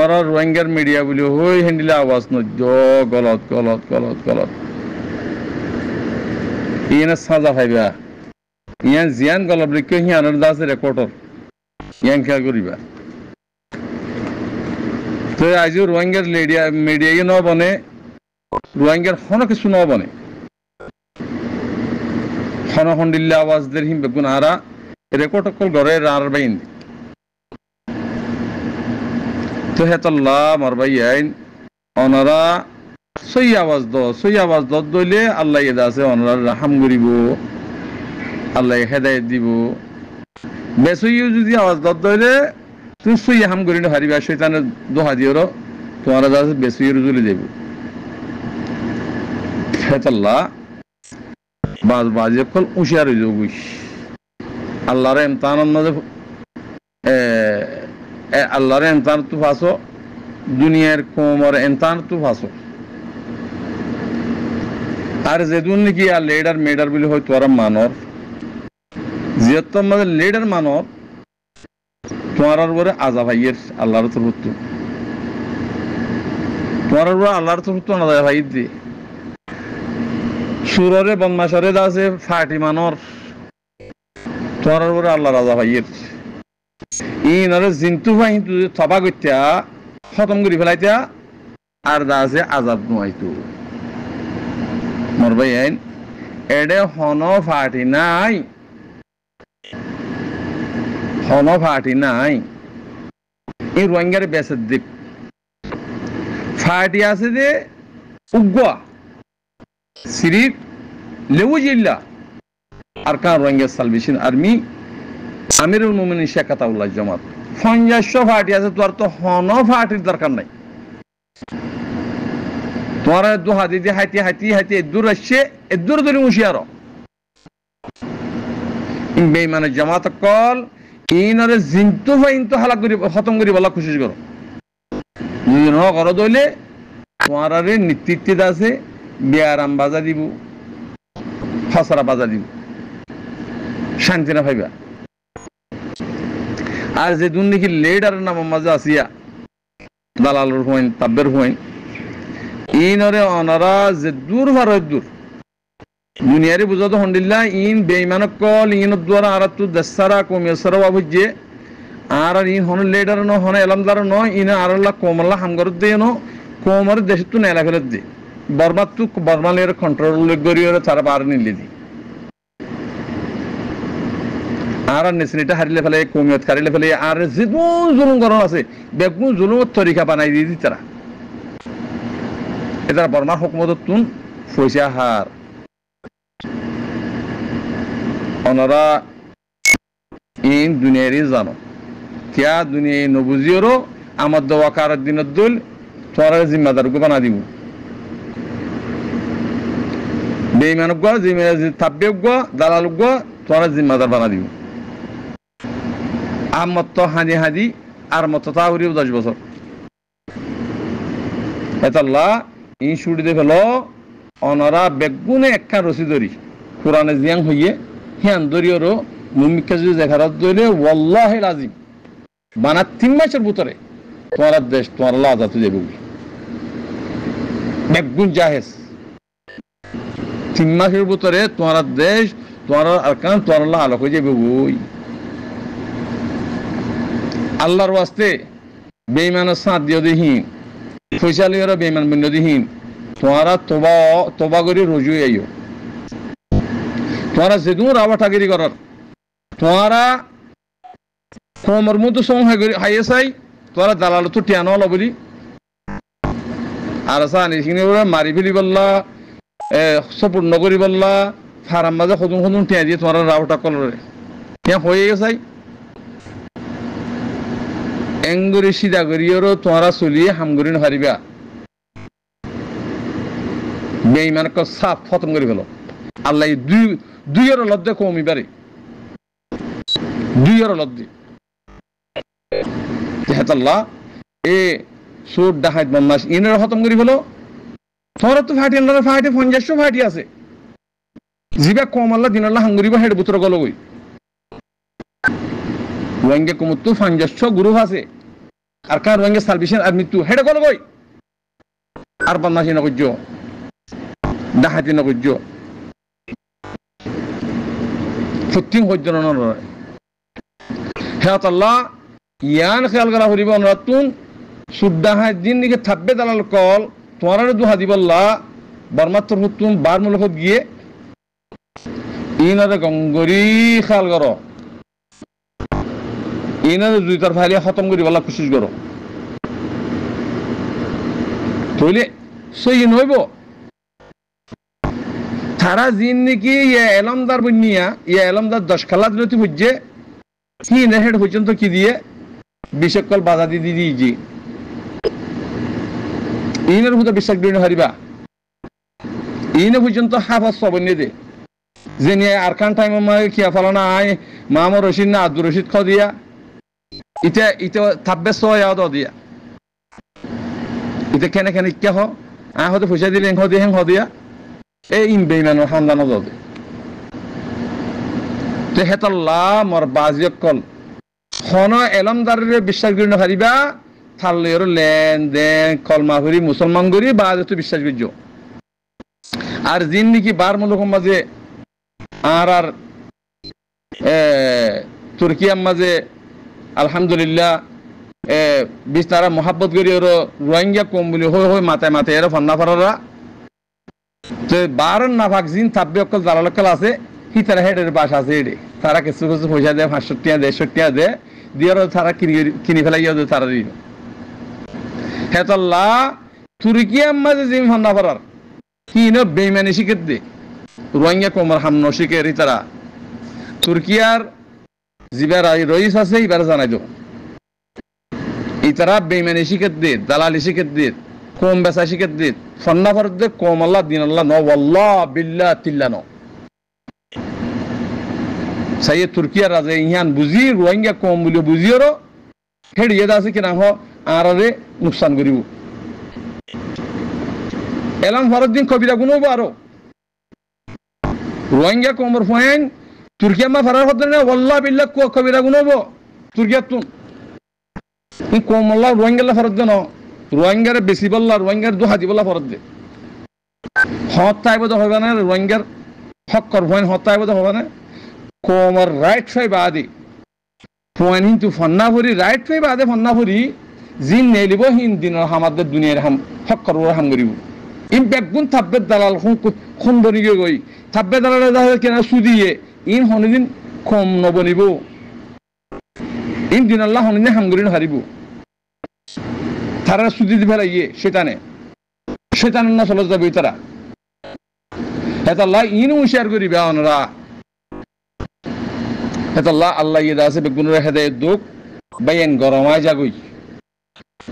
তোমার রোহিঙ্গার মিডিয়া বলি হই হ্যান্ডিলে আওয়াজ নজ্জ গলত গলত গলত গলত ইয়ে সাজা খাইবা ইয়া জিয়ান গলত লিখে হিয়ানোর দাসে রেকর্ডর ইয়ান খেয়াল করিবা তো আজিও রোহিঙ্গার মিডিয়া ন বনে রোহিঙ্গার হন কিছু ন বনে হন হন্ডিল্লা আওয়াজ দের হিম বেগুন আরা রেকর্ড কল ঘরে আর বাইন তো হেতল্লা মারবাই আইন অনারা সই আওয়াজ দ দইলে আল্লাহ এদা আছে অনারা হাম করিব আল্লাহ হেদায়েত দিব বেসইও যদি আওয়াজ দ দইলে তুমি সই হাম করি না হারিবা শয়তানের দোহা দিওর তোমার যা আছে বেসইও জ্বলে যাইব হেতল্লা বাজে কল উশিয়ার হইল বুঝ আল্লাহর ইমতাহান মাঝে আল্লাহর ইমতাহান তু ফাঁসো দুনিয়ার কোমর ইমতাহান তু ফাঁসো আর যেদিন নাকি আর লিডার মেডার বলে হয় তোরা মানর যেহেতু আমাদের লিডার মানর তোমার উপরে আজাব আইয়ের আল্লাহর তরফ তোমার উপরে আল্লাহর তরফ তো আজাব আইয়ে দিয়ে সুররে বদমাশরে আছে ফাটি মানর তোমার উপরে আল্লাহ রাজা ভাইয়ের ইনরে জিন্তু ভাই থবা গত্যা খতম করে ফেলাইতা আর দা আছে আজাব নুয়াইতো মরবাই আইন এডে হন ফাটি নাই এই রোহিঙ্গার বেসের দিক ফাটি আছে যে উগ্গা সিরিপ লেবু জিল্লা আরকান রোহিঙ্গা সালভেশন আর্মি আমিরুল মুমিনিন শেখ আতাউল্লাহ জামাত ৫০ ফাটি আছে তোর তো হন ফাটির দরকার নাই তোমার দু হাতি দিয়ে হাইতি এদুর আসছে এদুর ধরে হুঁশিয়ার বেঈমানের জামাত কল ইনরে জিন্তু ফাইন তো হালাক করি খতম করি বলা কোশিশ করো যদি ন করো দইলে তোমার নেতৃত্ব আছে বিয়ারাম বাজা দিব ফসরা বাজা দিব শান্তি না পাইবা আর যে দুন নাকি লিডার নাম মাঝে আসিয়া দালালুর হইন তাব্বের হইন ইনরে অনারা যে দূর ভার দূর দুনিয়ারে বুঝাতো হন্ডিল্লা ইন বেঈমানক কল ইনের দ্বারা আর তু দেশারা কমিয়াসারা বাবুজে আর ইন হন লিডার ন হন এলামদার ন ইন আর আল্লাহ কোমল্লা হামগর দে ন কোমর দেশ তু নেলা ফেলে দে বরবাদ তু বর্মালের কন্ট্রোল করিয়ে তারা বার নিলে দি আর নেসনিটা হারিলে ফেলে কমিয়ত হারিলে ফেলে আর যেগুন জুলুম গরম আছে বেগুন জুলুম তরিকা বানাই দিয়ে দি তারা এটা বর্মার হুকুমত তুন পয়সা হার ওনারা ইন দুনিয়ারই জানো কিয়া দুনিয়া নবুজিওরও আমার দোয়াকার দিনের দল তোরা জিম্মাদার বানা দিব বেঈমানক তাব্বেক দালালক তোরা জিম্মাদার বানা দিব আমত হাদি আর মত তাহরিও 10 বছর এতাল্লাহ ইন ছুটি দে ফেল অনারা বেগুনে একখান রসি ধরি কোরআনে জিয়াং হইয়ে হিয়ান দরিয়রও মুমিকা যদি দেখারত দইলে ওয়াল্লাহি লাজিম বানা 3 মাসের ভিতরে তোমার দেশ তোমার আল্লাহ আজাদ হয়ে যাবে বেগুন জাহেজ 3 মাসের ভিতরে তোমার দেশ তোমার আরকান তোমার আল্লাহ আলোক হয়ে যাবে বই আল্লাহর ওয়াস্তে বেঈমানের সাথ দিও দিহীন ফয়সালিয়র বেঈমান বন্য দিহীন তোমারা তোবা করে রুজু আইও তোমারা যেদুন রাওয়াটাগিরি করার তোমারা কোমর মতো সং হাইয়ে চাই তোরা দালাল তো টিয়ানো হলো বলি আর আসা নিখিনি মারি ফেলি বললা সপোর্ট নকরি বললা ফারাম মাঝে সদুন টিয়া দিয়ে তোমার রাওটা কলরে টিয়া হয়ে গেছাই এঙ্গুরি সিধা করিও তোমরা চলিয়ে হামগুরি নহারিবা বেঈমানক সাফ খতম করে ফেলো আল্লাহ দুইয়ের লদ্দে কমিবারে দুইয়ের লদ্দে হেতাল্লাহ এ সুর ডাহাত বদমাশ ইনের খতম করে ফেলো তোমরা তো ফাটি 50 ফাটি আছে জিবা কম আল্লাহ দিন আল্লাহ হাঙ্গুরিবা হেড বুতর গল গই ওয়াঙ্গে কমতো 50 গ্রুপ আছে আর কার রোহিঙ্গা সার্ভিসের আর মৃত্যু হেডে কল কই আর বদমাশি নকর্য ডাহাতি নকর্য সত্যি হজ্জন নয় হেত আল্লাহ ইয়ান খেয়াল করা হরিব অনুরাতুন সুদ্দাহায় দিন দিকে থাকবে দালাল কল তোমার দুহা দিবল্লা বর্মাত্র হুতুন বার মুলকত গিয়ে ইনারে গঙ্গরি খেয়াল করো ইনারে দুই তরফ হারিয়ে খতম করি বলা কোশিশ করো তৈলে সই নইব তারা জিন নাকি ইয়া এলমদার বন্যা ইয়া এলমদার 10 খেলা দিলে তুই বুঝছে কি নেহেড পর্যন্ত কি দিয়ে বিশকল বাধা দিয়ে দিয়েছি ইনের ভূত বিশ্বাস দিয়ে হারিবা ইনে পর্যন্ত হাফাজ সবন্য দে যে নিয়ে আরকান টাইম খিয়া ফলানা আয় মামর রশিদ না আব্দুর রশিদ খ দিয়া ইটা ইটা থাকবে সয়াদ দিয়া ইটা কেনে কেনে ইচ্ছা হ হতে পয়সা দিলে হ দিয়ে হেং হ দিয়া এই ইন বেইমানোর খানদানো যাবে তো হেতাল্লাহ মর বাজিয়কল খন এলমদারের বিশ্বাস করি হারিবা থাল্লের লেনদেন কলমা করি মুসলমান করি বা যত বিশ্বাস করছ আর জিন নাকি বার মূলক মাঝে আর তুর্কিয়ার মাঝে আলহামদুলিল্লাহ তারা মহাব্বত করি ওর রোহিঙ্গা কম বলি হই মাথায় মাথায় এরা ফন্না ফারা তো বার না ভাগ জিন থাকবে অকল দালালকল আছে হি তারা হেডের বাস আছে এডে তারা কিছু কিছু পয়সা দেয় 500 টাকা দেয় 100 টাকা দেয় দিয়ে তারা কিনে ফেলাই তারা দিল হেতাল্লাহ তুর্কিয়ার মাঝে জিম ফন্না ফারার কি ন বেইমানি শিখে দে রোহিঙ্গা কোমর হামন শিখে তারা তুর্কিয়ার জিবার রইস আছে এবার জানাই দো ইতারা বেইমানি শিখে দে দালালি শিখে দে কম বেচা শিখে দে ফন্না ফরদ দে কম আল্লাহ দিন আল্লাহ ন ওয়াল্লাহ বিল্লাহ তিল্লা ন সাইয়ে তুর্কিয়ার রাজা ইহান বুঝি রোহিঙ্গা কম বলে বুঝিওর হেড ইয়েদা আছে কিনা হ আরে নুকসান করিব এলাম ফরদ দিন কবিরা গুনব আরো রোহিঙ্গা কমর ফয়েন তুর্কিয়া মা ফারার হতে না ওয়াল্লাহ বিল্লাহ কবিরা গুনব তুর্কিয়া তুন কমল্লা রোহিঙ্গা ফরদ দেন রোহিঙ্গারে বেশি বললা রোহিঙ্গার দু হাজি বলা ফরদ দে হত তাইব হবে না রোহিঙ্গার হক কর ফয়েন হত তাইব হবে না কমর রাইট ফাই বাদে ফয়েন কিন্তু ফন্না ভরি রাইট ফাই বাদে ফন্না ভরি জিন নেলিব হিন দিন আমাদের দুনিয়ার হাম হক কর হাম করিব ইন বেগুন থাকবে দালাল খুন বনি গই থাকবে দালাল কেনা সুদিয়ে ইন হনিদিন কম নবনিব ইন দিন আল্লাহ হনিদিন হামগুরিন হারিব তারা সুদি ফেলাইয়ে সেটানের না চলে যাবে তারা হেতাল্লাহ ইন হুঁশিয়ার করিবে অনরা হেতাল্লাহ আল্লাহ ইয়ে আছে বেগুনের হেদায়ত দুঃখ বাইন গরমায় জাগই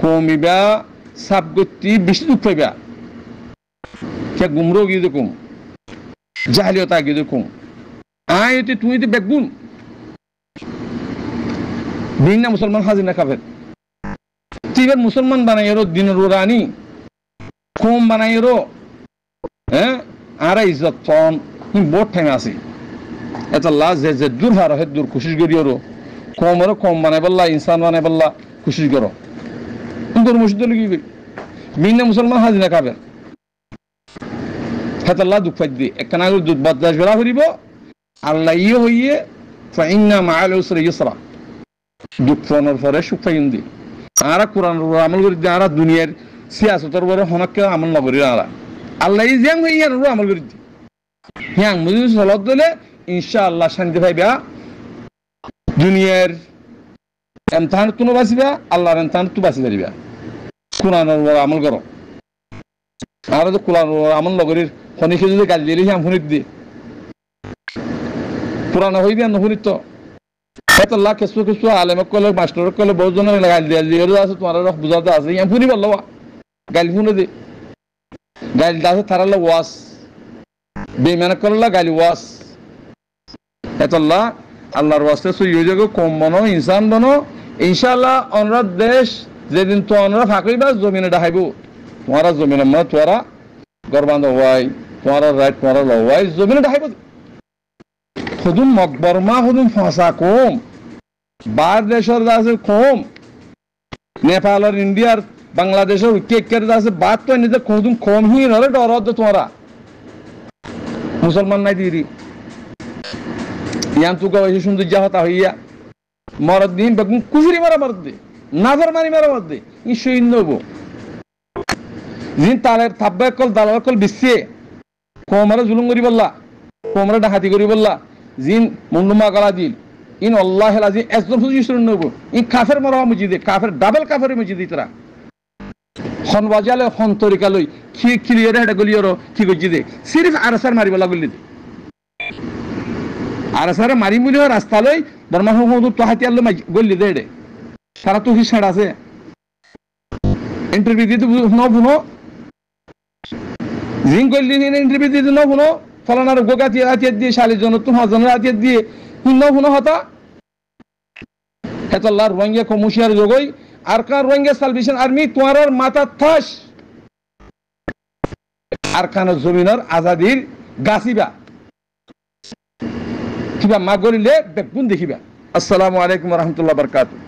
কমিবা সাবগতি বেশি দুঃখ পাইবা কে গুমরো গিয়ে দেখুন জাহালিয়তা গিয়ে দেখুন আয়তে তুই তো বেগুন দিন না মুসলমান হাজির না খাবেন তুইবার মুসলমান বানাইরো দিনের রানী কম বানাইরো হ্যাঁ আর ইজ্জত ফন বহুত টাইম আছে এটা লাজ যে দূর হার হে দূর কোশিশ করিও কমরও কম বানাই বললা ইনসান বানাই বললা কোশিশ করো কিন্তু মসজিদ লগি দিন না মুসলমান হাজির না খাবেন হেতাল্লাহ দুঃখ পাই দিয়ে একখানা দুধ বদাস বেলা করিব আল্লাহ ইয়ে হইয়ে ফাইন্না মাআল উসরি ইউসরা দুঃখ ফোনের পরে সুখ পাইন দি আরা কোরআন আমল করি দি আরা দুনিয়ার সিয়াসতের পরে হনকে আমল নগরি আরা আল্লাহ ইজাম হইয়া নো আমল করি দি হ্যাঁ মুজি সলাত দিলে ইনশাআল্লাহ শান্তি পাইবা দুনিয়ার এমতাহান তুনো বাঁচিবা আল্লাহর এমতাহান তু বাঁচি পারিবা কোরআনের আমল করো আর তো কোরআন আমল নগরীর খনিকে যদি গালি দিলে হ্যাঁ শুনিত দি পুরান হইবি আর নশুনিত তো হেতাল্লাহ কিছু কিছু আলেমক কলে মাস্টারক কলে বহুজনের গালি দিয়ে আছে তোমার বুঝাতে আছে হ্যাঁ শুনি পারলো গালি শুনে দি গালি আছে তারালে ওয়াস বেইমানক করলা গালি ওয়াস হেতাল্লাহ আল্লাহর ওয়াস্তে সুই যাগো কম বনো ইনসান বনো ইনশাআল্লাহ অনরা দেশ যেদিন তো অনরা ফাঁকইবা জমিনে ডাহাইব তোমারা জমিনে মানে তোরা গরবান্ধ হওয়াই তোমারা রাইট তোমারা লওয়াই জমিনে ডাহাইব হুদুম মকবরমা হুদুম ফাঁসা কম বার দেশের আছে কম নেপাল আর ইন্ডিয়ার বাংলাদেশের কে আছে বাদ তো নিজে কোনদিন কমই নরে ডর তোমরা মুসলমান নাই দিদি ইয়ান তুকা হয়েছে সৌন্দর্য হতা হইয়া মরদ দিন বেগুন কুচুরি মারা মরদ দে নাজার মারি মারা মরদ দে ই সৈন্য হবো যিন তালের থাব্বা কল দালার কল বিশ্বে কোমরে জুলুম করি বললা কোমরে ডাকাতি করি বললা যিন মুন্ডুমা গলা দিল ইন আল্লাহ আজি একজন ফুজি সৈন্য হবো ই কাফের মরা মুজিদে কাফের ডাবল কাফের মুজিদি তারা খন বাজালে খন তরিকা লই কি ক্লিয়ার হেডা গলিয়র কি গজি দে সিরিফ আরসার মারি বলা গলি দে আরসারে মারি মুলি রাস্তা লই বর্মা হুদু তো হাতি আল্লো গলি দে তারা তো কি ছাড় আছে ইন্টারভিউ দিতে ন বুনো জিং গলি নি ইন্টারভিউ দিতে ন বুনো ফলানার গোগাতি আতি দিয়ে শালি জন তো হাজনের আতি দিয়ে ন বুনো হতা হেতাল্লাহ রোহিঙ্গা কমুশিয়ার জগই আরকান রোহিঙ্গা সালভেশন আর্মি তোমার মাথা থাস আরকানের জমিনের আজাদির গাছিবা কিবা মা গলিলে বেগুন দেখিবা। আসসালামু আলাইকুম ওয়া রাহমাতুল্লাহি ওয়া বারাকাতুহু।